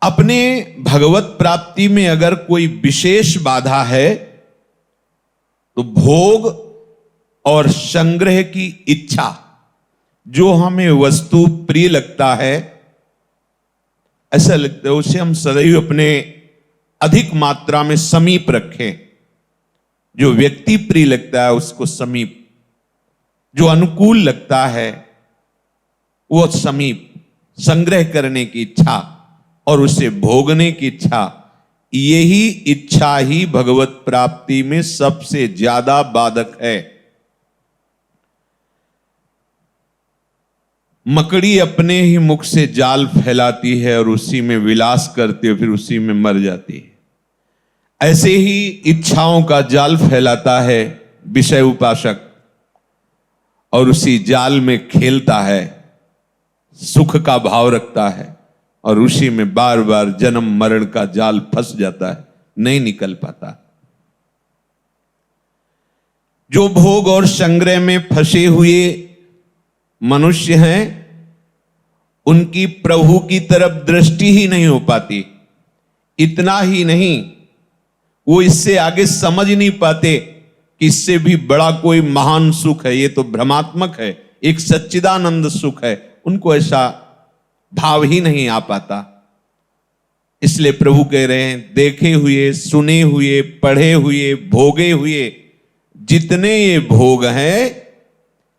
अपने भगवत प्राप्ति में अगर कोई विशेष बाधा है तो भोग और संग्रह की इच्छा, जो हमें वस्तु प्रिय लगता है, ऐसा लगता है उसे हम सदैव अपने अधिक मात्रा में समीप रखें। जो व्यक्ति प्रिय लगता है उसको समीप, जो अनुकूल लगता है वो समीप, संग्रह करने की इच्छा और उसे भोगने की इच्छा, यही इच्छा ही भगवत प्राप्ति में सबसे ज्यादा बाधक है। मकड़ी अपने ही मुख से जाल फैलाती है और उसी में विलास करती है, फिर उसी में मर जाती है। ऐसे ही इच्छाओं का जाल फैलाता है विषय उपासक और उसी जाल में खेलता है, सुख का भाव रखता है और उसी में बार बार जन्म मरण का जाल फंस जाता है, नहीं निकल पाता। जो भोग और संग्रह में फंसे हुए मनुष्य हैं, उनकी प्रभु की तरफ दृष्टि ही नहीं हो पाती। इतना ही नहीं, वो इससे आगे समझ नहीं पाते कि इससे भी बड़ा कोई महान सुख है, ये तो भ्रमात्मक है, एक सच्चिदानंद सुख है। उनको ऐसा भाव ही नहीं आ पाता। इसलिए प्रभु कह रहे हैं, देखे हुए, सुने हुए, पढ़े हुए, भोगे हुए जितने ये भोग हैं,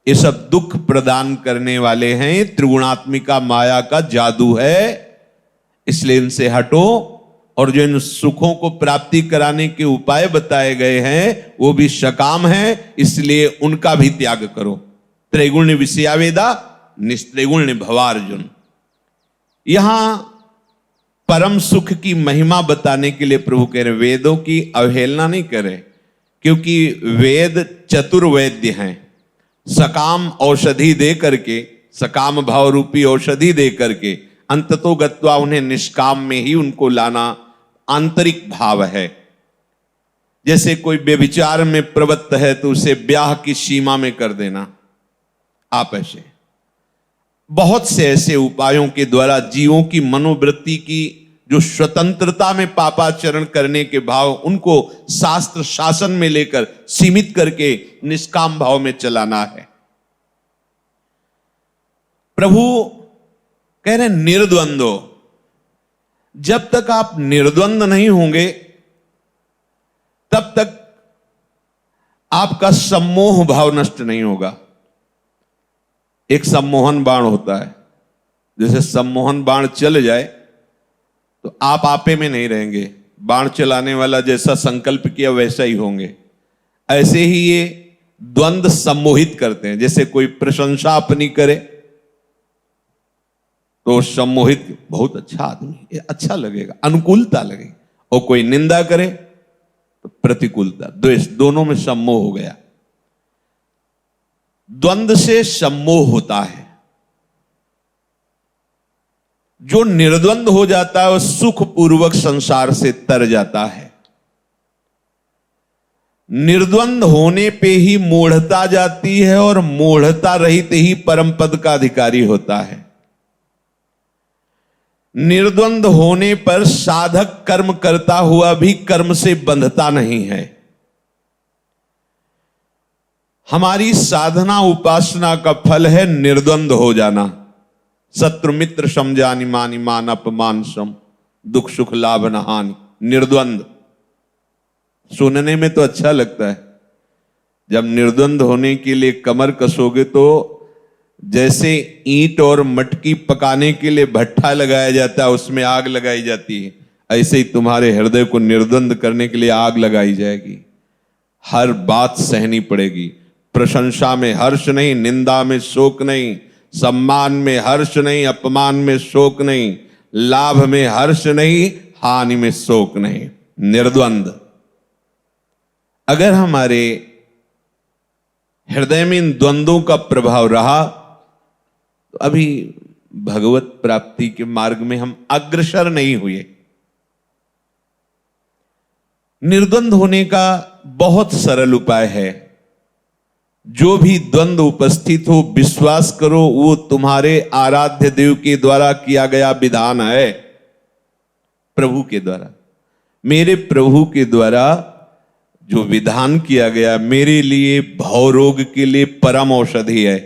ये सब दुख प्रदान करने वाले हैं, त्रिगुणात्मिका माया का जादू है। इसलिए इनसे हटो और जो इन सुखों को प्राप्ति कराने के उपाय बताए गए हैं वो भी सकाम है, इसलिए उनका भी त्याग करो। त्रैगुण्य विषयावेदा निस्त्रिगुण्य भवार्जुन। यहां परम सुख की महिमा बताने के लिए प्रभु कह रहे, वेदों की अवहेलना नहीं करे, क्योंकि वेद चतुर्वैद्य हैं। सकाम औषधि दे करके, सकाम भाव रूपी औषधि दे करके अंततो गत्वा उन्हें निष्काम में ही उनको लाना आंतरिक भाव है। जैसे कोई व्यभिचार में प्रवृत्त है तो उसे ब्याह की सीमा में कर देना। आप ऐसे बहुत से ऐसे उपायों के द्वारा जीवों की मनोवृत्ति की जो स्वतंत्रता में पापाचरण करने के भाव, उनको शास्त्र शासन में लेकर सीमित करके निष्काम भाव में चलाना है। प्रभु कह रहे निर्द्वंदो। जब तक आप निर्द्वंद नहीं होंगे तब तक आपका सम्मोह भाव नष्ट नहीं होगा। एक सम्मोहन बाण होता है, जैसे सम्मोहन बाण चल जाए तो आप आपे में नहीं रहेंगे, बाण चलाने वाला जैसा संकल्प किया वैसा ही होंगे। ऐसे ही ये द्वंद्व सम्मोहित करते हैं। जैसे कोई प्रशंसा अपनी करे तो सम्मोहित, बहुत अच्छा आदमी, ये अच्छा लगेगा, अनुकूलता लगेगी, और कोई निंदा करे तो प्रतिकूलता, द्वेष, दोनों में सम्मोह हो गया। द्वंद्व से सम्मोह होता है। जो निर्द्वंद हो जाता है वह सुखपूर्वक संसार से तर जाता है। निर्द्वंद होने पे ही मूढ़ता जाती है और मूढ़ता रहित ही परम पद का अधिकारी होता है। निर्द्वंद होने पर साधक कर्म करता हुआ भी कर्म से बंधता नहीं है। हमारी साधना उपासना का फल है निर्द्वंद हो जाना। शत्रु मित्र समझानी मानी मान अपमान सम, दुख सुख लाभ न हानि। निर्द्वंद सुनने में तो अच्छा लगता है। जब निर्द्वंद होने के लिए कमर कसोगे तो जैसे ईंट और मटकी पकाने के लिए भट्ठा लगाया जाता है, उसमें आग लगाई जाती है, ऐसे ही तुम्हारे हृदय को निर्द्वंद करने के लिए आग लगाई जाएगी। हर बात सहनी पड़ेगी। प्रशंसा में हर्ष नहीं, निंदा में शोक नहीं, सम्मान में हर्ष नहीं, अपमान में शोक नहीं, लाभ में हर्ष नहीं, हानि में शोक नहीं। निर्द्वंद। अगर हमारे हृदय में इन द्वंद्वों का प्रभाव रहा तो अभी भगवत प्राप्ति के मार्ग में हम अग्रसर नहीं हुए। निर्द्वंद होने का बहुत सरल उपाय है। जो भी द्वंद्व उपस्थित हो, विश्वास करो वो तुम्हारे आराध्य देव के द्वारा किया गया विधान है। प्रभु के द्वारा, मेरे प्रभु के द्वारा जो विधान किया गया मेरे लिए भव रोग के लिए परम औषधि है।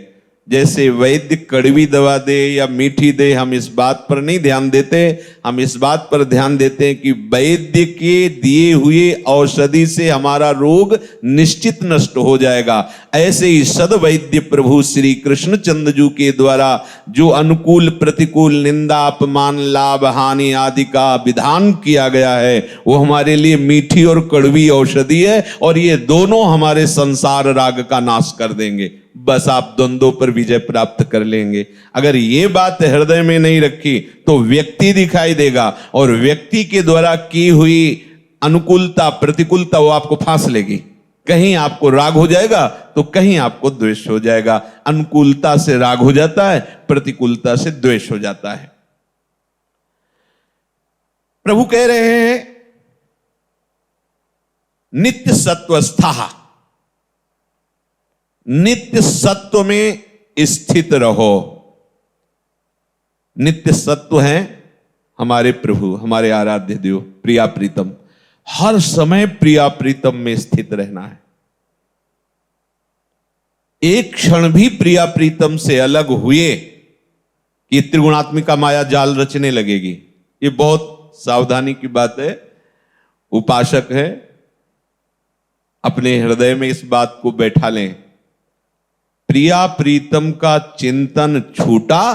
जैसे वैद्य कड़वी दवा दे या मीठी दे, हम इस बात पर नहीं ध्यान देते, हम इस बात पर ध्यान देते हैं कि वैद्य के दिए हुए औषधि से हमारा रोग निश्चित नष्ट हो जाएगा। ऐसे ही सद्वैद्य प्रभु श्री कृष्णचंद्र जी के द्वारा जो अनुकूल प्रतिकूल निंदा अपमान लाभ हानि आदि का विधान किया गया है वो हमारे लिए मीठी और कड़वी औषधि है, और ये दोनों हमारे संसार राग का नाश कर देंगे। बस आप द्वंद्वों पर विजय प्राप्त कर लेंगे। अगर ये बात हृदय में नहीं रखी तो व्यक्ति दिखाई देगा, और व्यक्ति के द्वारा की हुई अनुकूलता प्रतिकूलता वो आपको फांस लेगी। कहीं आपको राग हो जाएगा तो कहीं आपको द्वेष हो जाएगा। अनुकूलता से राग हो जाता है, प्रतिकूलता से द्वेष हो जाता है। प्रभु कह रहे हैं नित्य सत्वस्था, नित्य सत्व में स्थित रहो। नित्य सत्व है हमारे प्रभु, हमारे आराध्य देव प्रिया प्रीतम। हर समय प्रिया प्रीतम में स्थित रहना है। एक क्षण भी प्रिया प्रीतम से अलग हुए कि त्रिगुणात्मिका माया जाल रचने लगेगी। ये बहुत सावधानी की बात है। उपासक है, अपने हृदय में इस बात को बैठा लें। प्रिया प्रीतम का चिंतन छूटा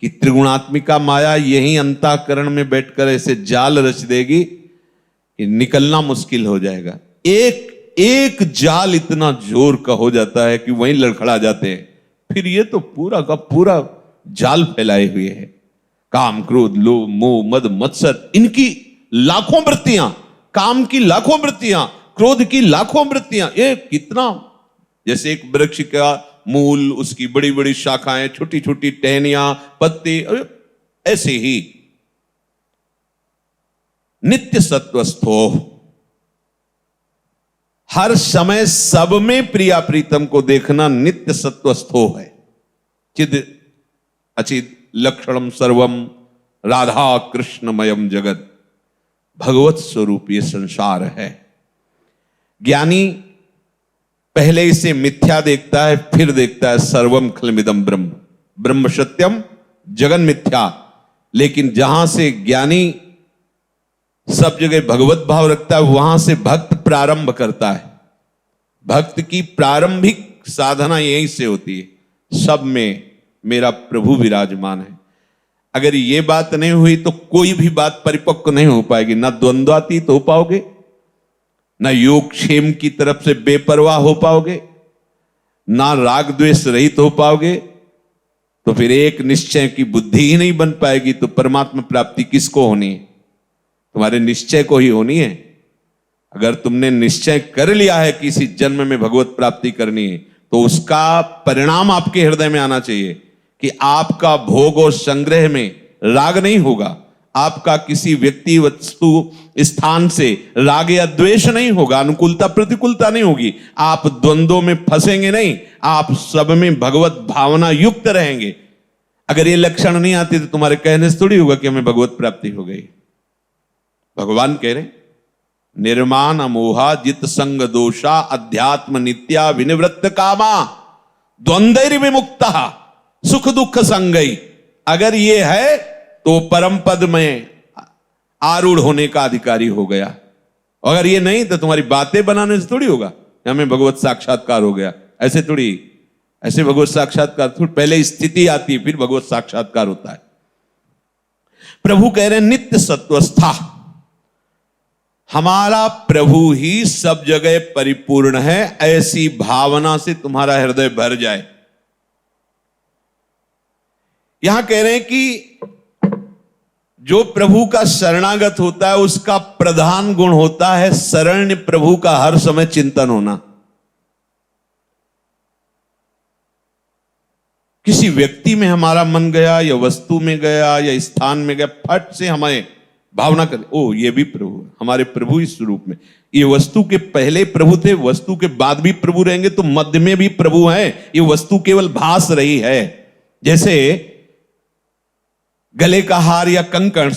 कि त्रिगुणात्मिका माया यही अंतःकरण में बैठकर ऐसे जाल रच देगी कि निकलना मुश्किल हो जाएगा। एक जाल इतना जोर का हो जाता है कि वहीं लड़खड़ा जाते हैं। फिर ये तो पूरा का पूरा जाल फैलाए हुए है। काम क्रोध लोभ मोह मद मत्सर, इनकी लाखों वृत्तियां, काम की लाखों वृत्तियां, क्रोध की लाखों वृत्तियां। ये कितना, जैसे एक वृक्ष का मूल, उसकी बड़ी बड़ी शाखाएं, छोटी छोटी टहनियां, पत्ते, ऐसे ही नित्य सत्वस्थो, हर समय सब में प्रिया प्रीतम को देखना नित्य सत्वस्थो है। चिद अचिद लक्षणम सर्वम राधा कृष्णमयम जगत, भगवत स्वरूप ये संसार है। ज्ञानी पहले इसे मिथ्या देखता है, फिर देखता है सर्वम खलमिदम ब्रह्म, ब्रह्म सत्यम जगन मिथ्या। लेकिन जहां से ज्ञानी सब जगह भगवत भाव रखता है, वहां से भक्त प्रारंभ करता है। भक्त की प्रारंभिक साधना यहीं से होती है, सब में मेरा प्रभु विराजमान है। अगर ये बात नहीं हुई तो कोई भी बात परिपक्व नहीं हो पाएगी। ना द्वंद्वातीत हो पाओगे, ना योग क्षेम की तरफ से बेपरवाह हो पाओगे, ना राग द्वेष रहित हो पाओगे। तो फिर एक निश्चय की बुद्धि ही नहीं बन पाएगी। तो परमात्मा प्राप्ति किसको होनी है? तुम्हारे निश्चय को ही होनी है। अगर तुमने निश्चय कर लिया है कि इसी जन्म में भगवत प्राप्ति करनी है, तो उसका परिणाम आपके हृदय में आना चाहिए कि आपका भोग और संग्रह में राग नहीं होगा, आपका किसी व्यक्ति वस्तु स्थान से राग या द्वेष नहीं होगा, अनुकूलता प्रतिकूलता नहीं होगी, आप द्वंद्वों में फंसेंगे नहीं, आप सब में भगवत भावना युक्त रहेंगे। अगर ये लक्षण नहीं आते तो तुम्हारे कहने से थोड़ी होगा कि हमें भगवत प्राप्ति हो गई। भगवान कह रहे निर्माण अमोहा जित संग दोषा अध्यात्म नित्या विनिवृत्त कामा द्वंद्वैर विमुक्ता सुख दुख संगई। अगर ये है तो परम पद में आरूढ़ होने का अधिकारी हो गया। अगर ये नहीं तो तुम्हारी बातें बनाने से थोड़ी होगा हमें भगवत साक्षात्कार हो गया। ऐसे थोड़ी, ऐसे भगवत साक्षात्कार थोड़ी, पहले स्थिति आती है फिर भगवत साक्षात्कार होता है। प्रभु कह रहे हैं नित्य सत्वस्था, हमारा प्रभु ही सब जगह परिपूर्ण है। ऐसी भावना से तुम्हारा हृदय भर जाए। यहां कह रहे हैं कि जो प्रभु का शरणागत होता है उसका प्रधान गुण होता है शरण्य प्रभु का हर समय चिंतन होना। किसी व्यक्ति में हमारा मन गया या वस्तु में गया या स्थान में गया, फट से हमें भावना कर, ओ ये भी प्रभु, हमारे प्रभु इस स्वरूप में। ये वस्तु के पहले प्रभु थे, वस्तु के बाद भी प्रभु रहेंगे, तो मध्य में भी प्रभु है। ये वस्तु केवल भास रही है। जैसे गले का हार या कंकण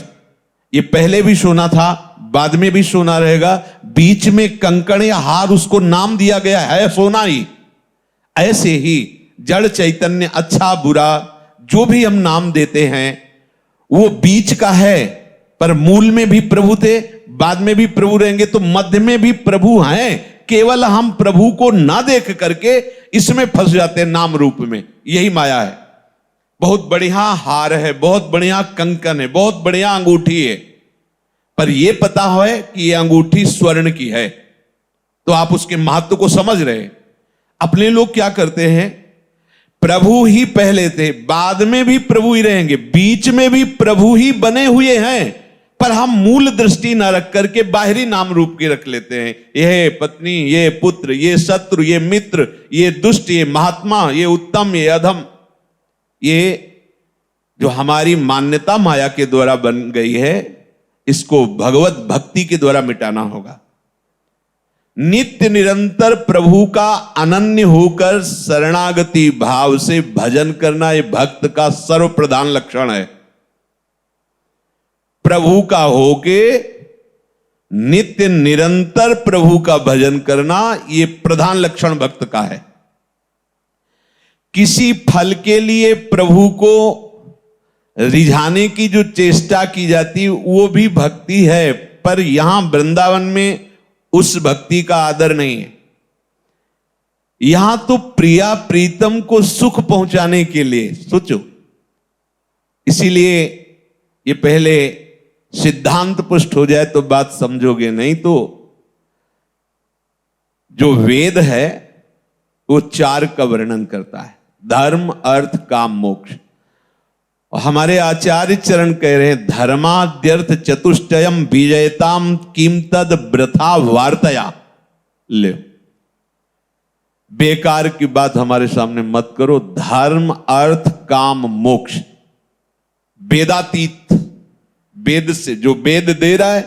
ये पहले भी सोना था, बाद में भी सोना रहेगा, बीच में कंकड़ या हार उसको नाम दिया गया है सोना ही। ऐसे ही जड़ चैतन्य अच्छा बुरा जो भी हम नाम देते हैं वो बीच का है, पर मूल में भी प्रभु थे, बाद में भी प्रभु रहेंगे, तो मध्य में भी प्रभु हैं। केवल हम प्रभु को ना देख करके इसमें फंस जाते हैं नाम रूप में। यही माया है। बहुत बढ़िया हार है, बहुत बढ़िया कंकन है, बहुत बढ़िया अंगूठी है, पर यह पता है कि यह अंगूठी स्वर्ण की है, तो आप उसके महत्व को समझ रहे हैं। अपने लोग क्या करते हैं, प्रभु ही पहले थे, बाद में भी प्रभु ही रहेंगे, बीच में भी प्रभु ही बने हुए हैं, पर हम मूल दृष्टि न रख करके बाहरी नाम रूप के रख लेते हैं। यह पत्नी, ये पुत्र, ये शत्रु, ये मित्र, ये दुष्ट, ये महात्मा, ये उत्तम, ये अधम। ये जो हमारी मान्यता माया के द्वारा बन गई है, इसको भगवत भक्ति के द्वारा मिटाना होगा। नित्य निरंतर प्रभु का अनन्य होकर शरणागति भाव से भजन करना, यह भक्त का सर्वप्रधान लक्षण है। प्रभु का होके नित्य निरंतर प्रभु का भजन करना, यह प्रधान लक्षण भक्त का है। किसी फल के लिए प्रभु को रिझाने की जो चेष्टा की जाती वो भी भक्ति है, पर यहां वृंदावन में उस भक्ति का आदर नहीं है। यहां तो प्रिया प्रीतम को सुख पहुंचाने के लिए सोचो। इसीलिए ये पहले सिद्धांत पुष्ट हो जाए तो बात समझोगे, नहीं तो जो वेद है वो चार का वर्णन करता है, धर्म अर्थ काम मोक्ष। और हमारे आचार्य चरण कह रहे हैं, धर्माद्यर्थ चतुष्टयम विजयताम किम तद वृथा वार्तया। ले, बेकार की बात हमारे सामने मत करो। धर्म अर्थ काम मोक्ष, वेदातीत, वेद से जो वेद दे रहा है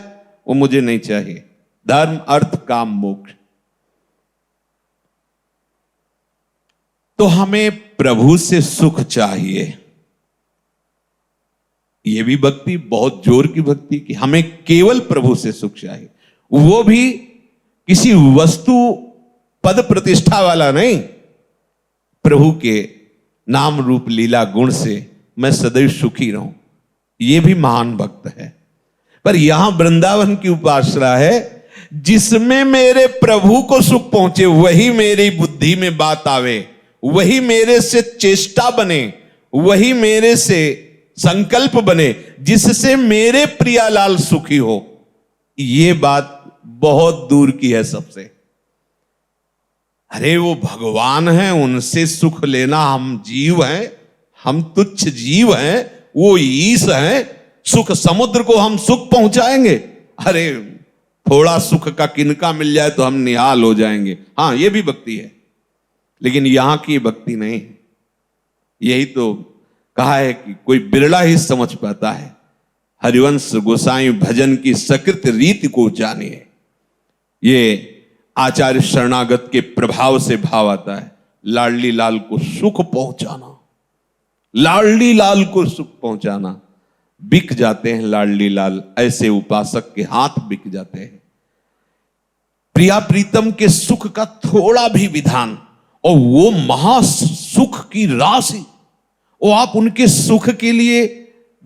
वो मुझे नहीं चाहिए। धर्म अर्थ काम मोक्ष। तो हमें प्रभु से सुख चाहिए। यह भी भक्ति, बहुत जोर की भक्ति, कि हमें केवल प्रभु से सुख चाहिए, वो भी किसी वस्तु पद प्रतिष्ठा वाला नहीं। प्रभु के नाम रूप लीला गुण से मैं सदैव सुखी रहूं, यह भी महान भक्त है। पर यहां वृंदावन की उपासना है, जिसमें मेरे प्रभु को सुख पहुंचे वही मेरी बुद्धि में बात आवे, वही मेरे से चेष्टा बने, वही मेरे से संकल्प बने, जिससे मेरे प्रियालाल सुखी हो। यह बात बहुत दूर की है सबसे। अरे वो भगवान हैं, उनसे सुख लेना, हम जीव हैं, हम तुच्छ जीव हैं, वो ईश हैं, सुख समुद्र को हम सुख पहुंचाएंगे। अरे थोड़ा सुख का किनका मिल जाए तो हम निहाल हो जाएंगे। हां, यह भी भक्ति है, लेकिन यहां की भक्ति नहीं। यही तो कहा है कि कोई बिरला ही समझ पाता है, हरिवंश गोसाई भजन की सकृत रीति को जाने। ये आचार्य शरणागत के प्रभाव से भाव आता है, लाडली लाल को सुख पहुंचाना, लाडली लाल को सुख पहुंचाना। बिक जाते हैं लाडली लाल, ऐसे उपासक के हाथ बिक जाते हैं। प्रिया प्रीतम के सुख का थोड़ा भी विधान, और वो महासुख की राशि, और आप उनके सुख के लिए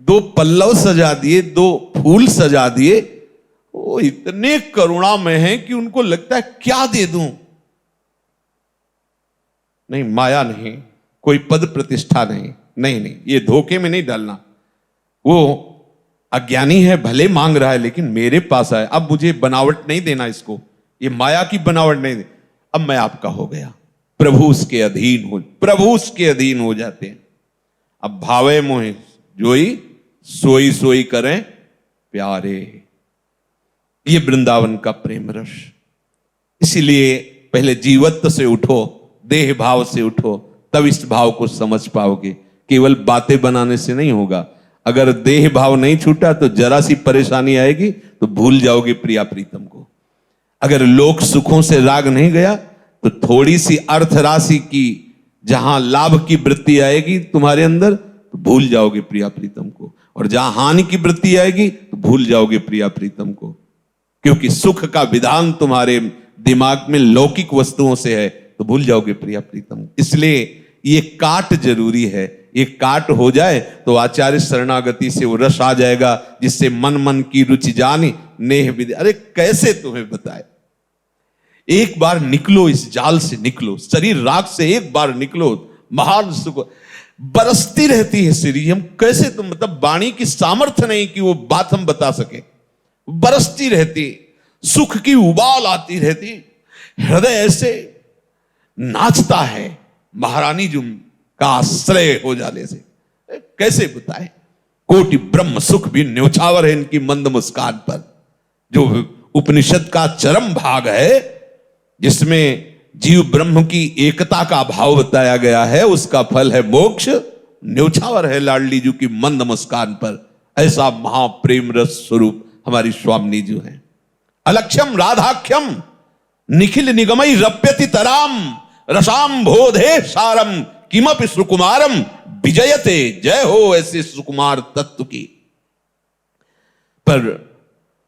दो पल्लव सजा दिए, दो फूल सजा दिए, वो इतने करुणामय हैं कि उनको लगता है क्या दे दूं। नहीं, माया नहीं, कोई पद प्रतिष्ठा नहीं, नहीं, ये धोखे में नहीं डालना। वो अज्ञानी है, भले मांग रहा है, लेकिन मेरे पास आए, अब मुझे बनावट नहीं देना, इसको ये माया की बनावट नहीं दे। अब मैं आपका हो गया, प्रभु उसके अधीन हो, प्रभु उसके अधीन हो जाते हैं। अब भावे मोहि जोई सोई सोई करें प्यारे, ये वृंदावन का प्रेम रस। इसीलिए पहले जीवत्व से उठो, देह भाव से उठो, तब इस भाव को समझ पाओगे। केवल बातें बनाने से नहीं होगा। अगर देह भाव नहीं छूटा तो जरा सी परेशानी आएगी तो भूल जाओगे प्रिया प्रीतम को। अगर लोक सुखों से राग नहीं गया तो थोड़ी सी अर्थ राशि की जहां लाभ की वृत्ति आएगी तुम्हारे अंदर तो भूल जाओगे प्रिया प्रीतम को। और जहां हानि की वृत्ति आएगी तो भूल जाओगे प्रिया प्रीतम को, क्योंकि सुख का विधान तुम्हारे दिमाग में लौकिक वस्तुओं से है तो भूल जाओगे प्रिया प्रीतम। इसलिए ये काट जरूरी है, ये काट हो जाए तो आचार्य शरणागति से वो रस आ जाएगा, जिससे मन मन की रुचि जानी नेह विधि। अरे कैसे तुम्हें बताए, एक बार निकलो इस जाल से, निकलो शरीर राग से, एक बार निकलो, महान सुख बरसती रहती है श्री। हम कैसे, तुम मतलब वाणी की सामर्थ्य नहीं कि वो बात हम बता सके, बरसती रहती, सुख की उबाल आती रहती, हृदय ऐसे नाचता है महारानी जुम का आश्रय हो जाने से। कैसे बताए, कोटि ब्रह्म सुख भी न्योछावर है इनकी मंद मुस्कान पर। जो उपनिषद का चरम भाग है जिसमें जीव ब्रह्म की एकता का भाव बताया गया है, उसका फल है मोक्ष, न्योछावर है लाडली जी की मंद मुस्कान पर। ऐसा महाप्रेम रस स्वरूप हमारी स्वामिनी जी है। अलक्ष्यम राधाख्यम निखिल निगमई रप्यति तराम रसाम बोधे सारम किमपि सुकुमारम विजयते। जय हो ऐसे सुकुमार तत्व की। पर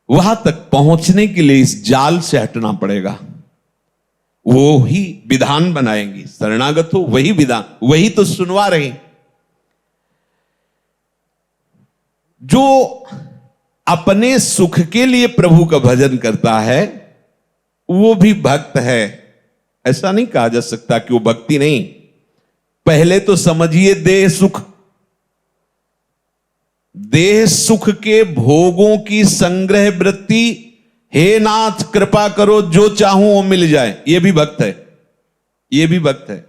वहां तक पहुंचने के लिए इस जाल से हटना पड़ेगा। वो ही विधान बनाएंगी, शरणागत हो वही विधान, वही तो सुनवा रहे। जो अपने सुख के लिए प्रभु का भजन करता है वो भी भक्त है, ऐसा नहीं कहा जा सकता कि वो भक्ति नहीं। पहले तो समझिए देह सुख, देह सुख के भोगों की संग्रह वृत्ति, हे नाथ कृपा करो जो चाहूं वो मिल जाए, ये भी भक्त है, ये भी भक्त है।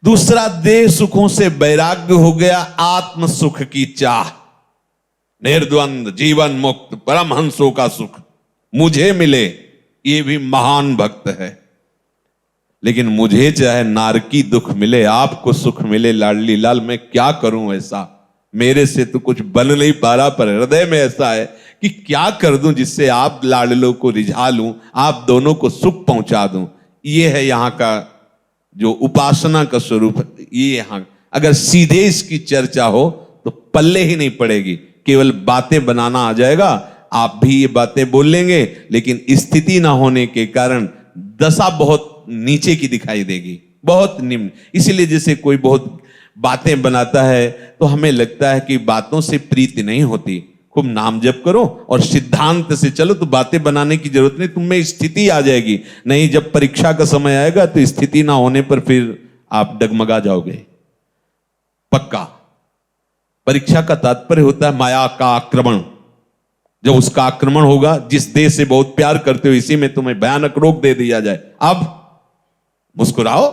दूसरा, देह सुखों से वैराग्य हो गया, आत्म सुख की चाह, निर्द्वंद जीवन मुक्त परमहंसों का सुख मुझे मिले, ये भी महान भक्त है। लेकिन मुझे चाहे नारकी दुख मिले, आपको सुख मिले लाडली लाल, मैं क्या करूं ऐसा, मेरे से तो कुछ बन नहीं पा रहा, पर हृदय में ऐसा है कि क्या कर दूं जिससे आप लाडलों को रिझा लूं, आप दोनों को सुख पहुंचा दूं। ये है यहां का जो उपासना का स्वरूप है। ये यहां अगर सीधे इसकी चर्चा हो तो पल्ले ही नहीं पड़ेगी, केवल बातें बनाना आ जाएगा, आप भी ये बातें बोल लेंगे, लेकिन स्थिति ना होने के कारण दशा बहुत नीचे की दिखाई देगी, बहुत निम्न। इसीलिए जैसे कोई बहुत बातें बनाता है तो हमें लगता है कि बातों से प्रीति नहीं होती, खूब नाम जप करो और सिद्धांत से चलो तो बातें बनाने की जरूरत नहीं, तुम में स्थिति आ जाएगी। नहीं, जब परीक्षा का समय आएगा तो स्थिति ना होने पर फिर आप डगमगा जाओगे पक्का। परीक्षा का तात्पर्य होता है माया का आक्रमण। जब उसका आक्रमण होगा, जिस देश से बहुत प्यार करते हो इसी में तुम्हें भयानक रोग दे दिया जाए, अब मुस्कुराओ,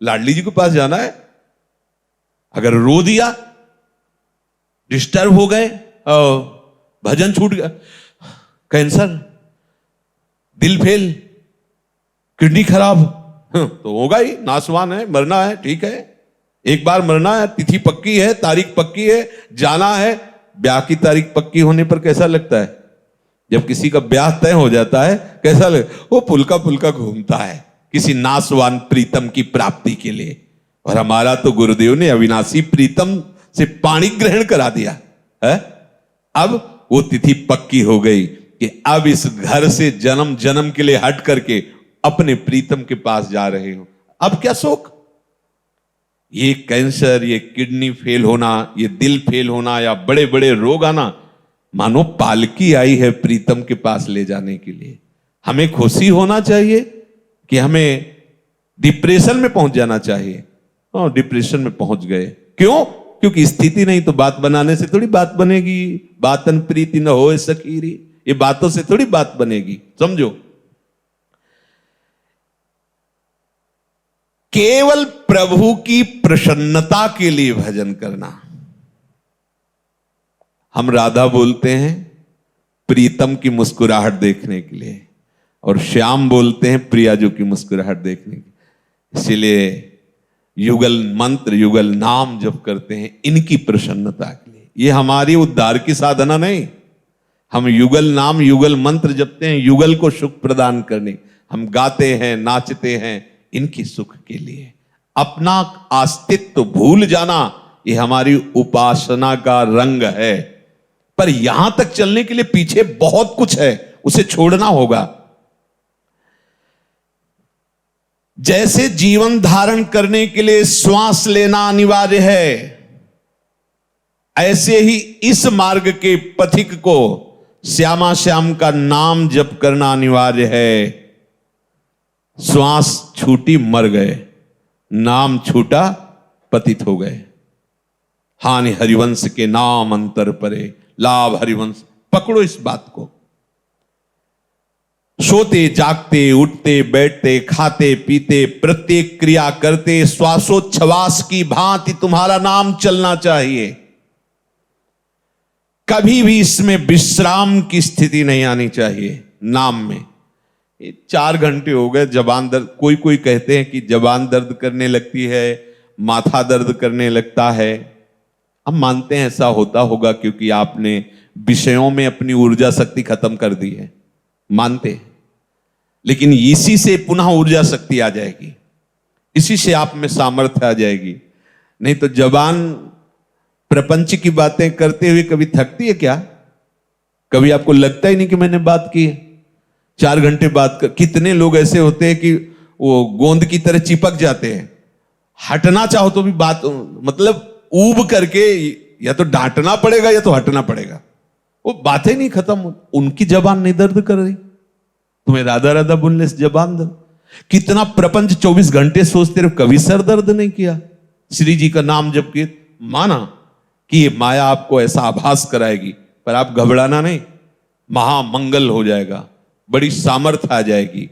लाडली जी के पास जाना है। अगर रो दिया, डिस्टर्ब हो गए, भजन छूट गया, कैंसर, दिल फेल, किडनी खराब, तो होगा ही, नासवान है, मरना है, ठीक है, एक बार मरना है, तिथि पक्की है, तारीख पक्की है, जाना है। ब्याह की तारीख पक्की होने पर कैसा लगता है? जब किसी का ब्याह तय हो जाता है कैसा लगता? वो पुलका पुलका घूमता है किसी नासवान प्रीतम की प्राप्ति के लिए। और हमारा तो गुरुदेव ने अविनाशी प्रीतम से पाणी ग्रहण करा दिया है। अब वो तिथि पक्की हो गई कि अब इस घर से जन्म जन्म के लिए हट करके अपने प्रीतम के पास जा रहे हो। अब क्या शोक? ये कैंसर, ये किडनी फेल होना, ये दिल फेल होना या बड़े बड़े रोग आना, मानो पालकी आई है प्रीतम के पास ले जाने के लिए। हमें खुशी होना चाहिए कि हमें डिप्रेशन में पहुंच जाना चाहिए? डिप्रेशन में पहुंच गए, क्यों? क्योंकि स्थिति नहीं तो बात बनाने से थोड़ी बात बनेगी। बातन प्रीति न हो सकीरी, ये बातों से थोड़ी बात बनेगी, समझो। केवल प्रभु की प्रसन्नता के लिए भजन करना। हम राधा बोलते हैं प्रीतम की मुस्कुराहट देखने के लिए, और श्याम बोलते हैं प्रियाजू की मुस्कुराहट देखने के। इसीलिए युगल मंत्र, युगल नाम जप करते हैं इनकी प्रसन्नता के लिए। ये हमारी उद्धार की साधना नहीं। हम युगल नाम, युगल मंत्र जपते हैं युगल को सुख प्रदान करने। हम गाते हैं, नाचते हैं इनकी सुख के लिए। अपना अस्तित्व भूल जाना ये हमारी उपासना का रंग है, पर यहां तक चलने के लिए पीछे बहुत कुछ है, उसे छोड़ना होगा। जैसे जीवन धारण करने के लिए श्वास लेना अनिवार्य है, ऐसे ही इस मार्ग के पथिक को श्यामा श्याम का नाम जप करना अनिवार्य है। श्वास छूटी मर गए, नाम छूटा पतित हो गए। हानि हरिवंश के नाम अंतर परे, लाभ हरिवंश। पकड़ो इस बात को। सोते जागते उठते बैठते खाते पीते प्रत्येक क्रिया करते श्वासोच्छ्वास की भांति तुम्हारा नाम चलना चाहिए। कभी भी इसमें विश्राम की स्थिति नहीं आनी चाहिए नाम में। 4 घंटे हो गए, जबान दर्द, कोई कहते हैं कि जबान दर्द करने लगती है, माथा दर्द करने लगता है। हम मानते हैं ऐसा होता होगा क्योंकि आपने विषयों में अपनी ऊर्जा शक्ति खत्म कर दी है, मानते हैं। लेकिन इसी से पुनः ऊर्जा शक्ति आ जाएगी, इसी से आप में सामर्थ्य आ जाएगी। नहीं तो जबान प्रपंच की बातें करते हुए कभी थकती है क्या? कभी आपको लगता ही नहीं कि मैंने बात की है? 4 घंटे बात कर। कितने लोग ऐसे होते हैं कि वो गोंद की तरह चिपक जाते हैं, हटना चाहो तो भी बात, मतलब ऊब करके या तो डांटना पड़ेगा या तो हटना पड़ेगा, वो बातें नहीं खत्म। उनकी जबान नहीं दर्द कर रही, तुम्हें राधा राधा बोलने से जबान दर्द। कितना प्रपंच 24 घंटे सोचते रहो, कभी सर दर्द नहीं किया। श्री जी का नाम जब किए, माना कि ये माया आपको ऐसा आभास कराएगी, पर आप घबराना नहीं, महामंगल हो जाएगा, बड़ी सामर्थ्य आ जाएगी।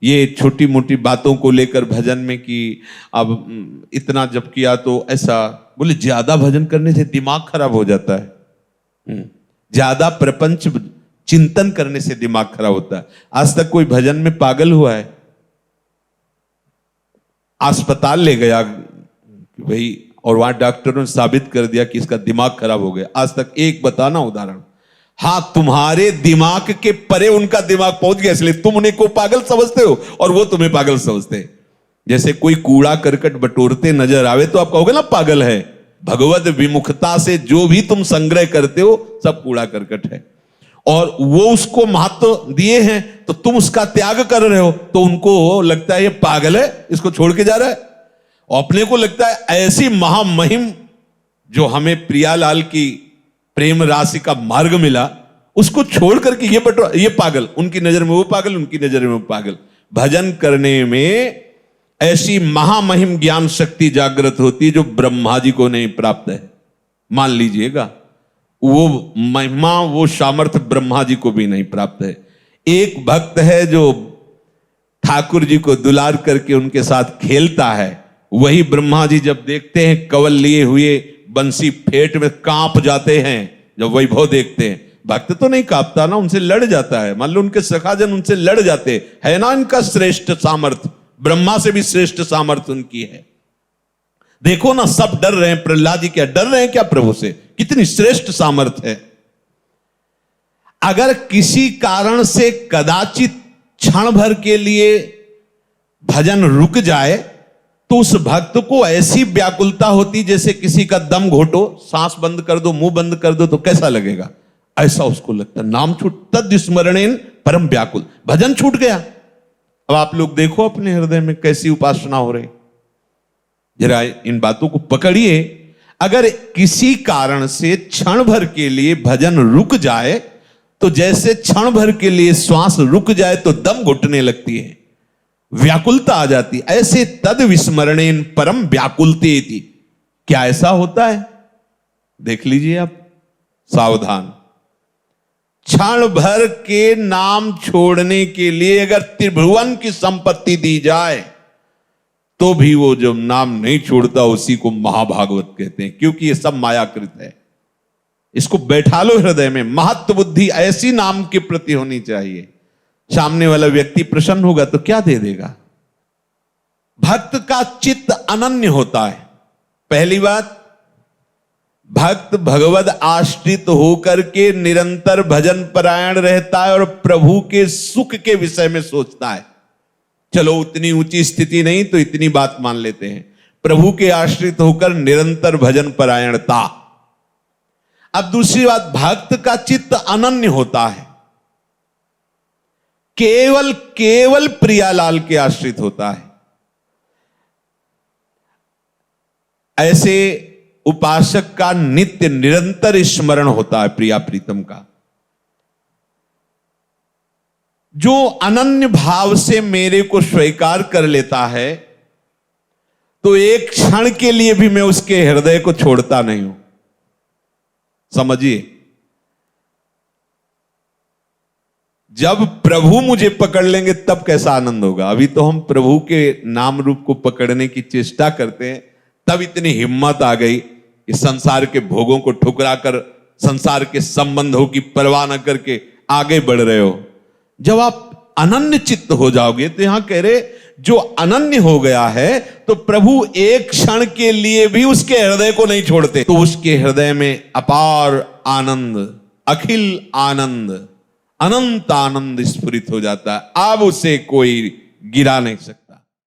ये छोटी मोटी बातों को लेकर भजन में कि अब इतना जब किया तो ऐसा, बोले ज्यादा भजन करने से दिमाग खराब हो जाता है। ज्यादा प्रपंच चिंतन करने से दिमाग खराब होता है। आज तक कोई भजन में पागल हुआ है? अस्पताल ले गया भाई, और वहां डॉक्टरों ने साबित कर दिया कि इसका दिमाग खराब हो गया। आज तक एक बताना उदाहरण। हां, तुम्हारे दिमाग के परे उनका दिमाग पहुंच गया, इसलिए तुम उन्हें को पागल समझते हो और वो तुम्हें पागल समझते हैं। जैसे कोई कूड़ा करकट बटोरते नजर आवे तो आप कहोगे ना पागल है। भगवत विमुखता से जो भी तुम संग्रह करते हो सब कूड़ा करकट है, और वो उसको महत्व दिए हैं तो तुम उसका त्याग कर रहे हो, तो उनको लगता है ये पागल है, इसको छोड़ के जा रहा है। और अपने को लगता है ऐसी महामहिम जो हमें प्रियालाल की प्रेम राशि का मार्ग मिला, उसको छोड़ करके ये पागल, उनकी नजर में वो पागल, उनकी नजर में वो पागल। भजन करने में ऐसी महामहिम ज्ञान शक्ति जागृत होती है जो ब्रह्मा जी को नहीं प्राप्त है। मान लीजिएगा, वो महिमा, वो सामर्थ्य ब्रह्मा जी को भी नहीं प्राप्त है। एक भक्त है जो ठाकुर जी को दुलार करके उनके साथ खेलता है, वही ब्रह्मा जी जब देखते हैं कवल लिए हुए बंसी फेट में कांप जाते हैं जब वैभव देखते हैं। भक्त तो नहीं कांपता ना, उनसे लड़ जाता है। मान लो उनके सखाजन उनसे लड़ जाते है ना, इनका श्रेष्ठ सामर्थ्य, ब्रह्मा से भी श्रेष्ठ सामर्थ्य उनकी है। देखो ना, सब डर रहे हैं। प्रहलाद जी क्या डर रहे हैं क्या प्रभु से? कितनी श्रेष्ठ सामर्थ्य है। अगर किसी कारण से कदाचित क्षण भर के लिए भजन रुक जाए तो उस भक्त को ऐसी व्याकुलता होती जैसे किसी का दम घोटो, सांस बंद कर दो, मुंह बंद कर दो तो कैसा लगेगा, ऐसा उसको लगता। नाम छूट तद स्मरणेन परम व्याकुल, भजन छूट गया। अब आप लोग देखो अपने हृदय में कैसी उपासना हो रही, जरा इन बातों को पकड़िए। अगर किसी कारण से क्षण भर के लिए भजन रुक जाए तो जैसे क्षण भर के लिए श्वास रुक जाए तो दम घुटने लगती है, व्याकुलता आ जाती, ऐसे तद विस्मरणेन परम व्याकुलते थी। क्या ऐसा होता है? देख लीजिए आप, सावधान। क्षण भर के नाम छोड़ने के लिए अगर त्रिभुवन की संपत्ति दी जाए तो भी वो जो नाम नहीं छोड़ता उसी को महाभागवत कहते हैं, क्योंकि ये सब मायाकृत है। इसको बैठा लो हृदय में। महत्व बुद्धि ऐसी नाम के प्रति होनी चाहिए, सामने वाला व्यक्ति प्रसन्न होगा तो क्या दे देगा। भक्त का चित्त अनन्य होता है। पहली बात, भक्त भगवद आश्रित होकर के निरंतर भजन परायण रहता है और प्रभु के सुख के विषय में सोचता है। चलो उतनी ऊंची स्थिति नहीं तो इतनी बात मान लेते हैं, प्रभु के आश्रित होकर निरंतर भजन परायणता। अब दूसरी बात, भक्त का चित्त अनन्य होता है, केवल केवल प्रियालाल के आश्रित होता है। ऐसे उपासक का नित्य निरंतर स्मरण होता है प्रिया प्रीतम का। जो अनन्य भाव से मेरे को स्वीकार कर लेता है, तो एक क्षण के लिए भी मैं उसके हृदय को छोड़ता नहीं हूं। समझिए, जब प्रभु मुझे पकड़ लेंगे तब कैसा आनंद होगा। अभी तो हम प्रभु के नाम रूप को पकड़ने की चेष्टा करते हैं, तब इतनी हिम्मत आ गई कि संसार के भोगों को ठुकरा कर, संसार के संबंधों की परवाह न करके आगे बढ़ रहे हो। जब आप अनन्य चित्त हो जाओगे, तो यहां कह रहे जो अनन्य हो गया है, तो प्रभु एक क्षण के लिए भी उसके हृदय को नहीं छोड़ते, तो उसके हृदय में अपार आनंद, अखिल आनंद, अनंत आनंद स्फुरित हो जाता है। अब उसे कोई गिरा नहीं सकता।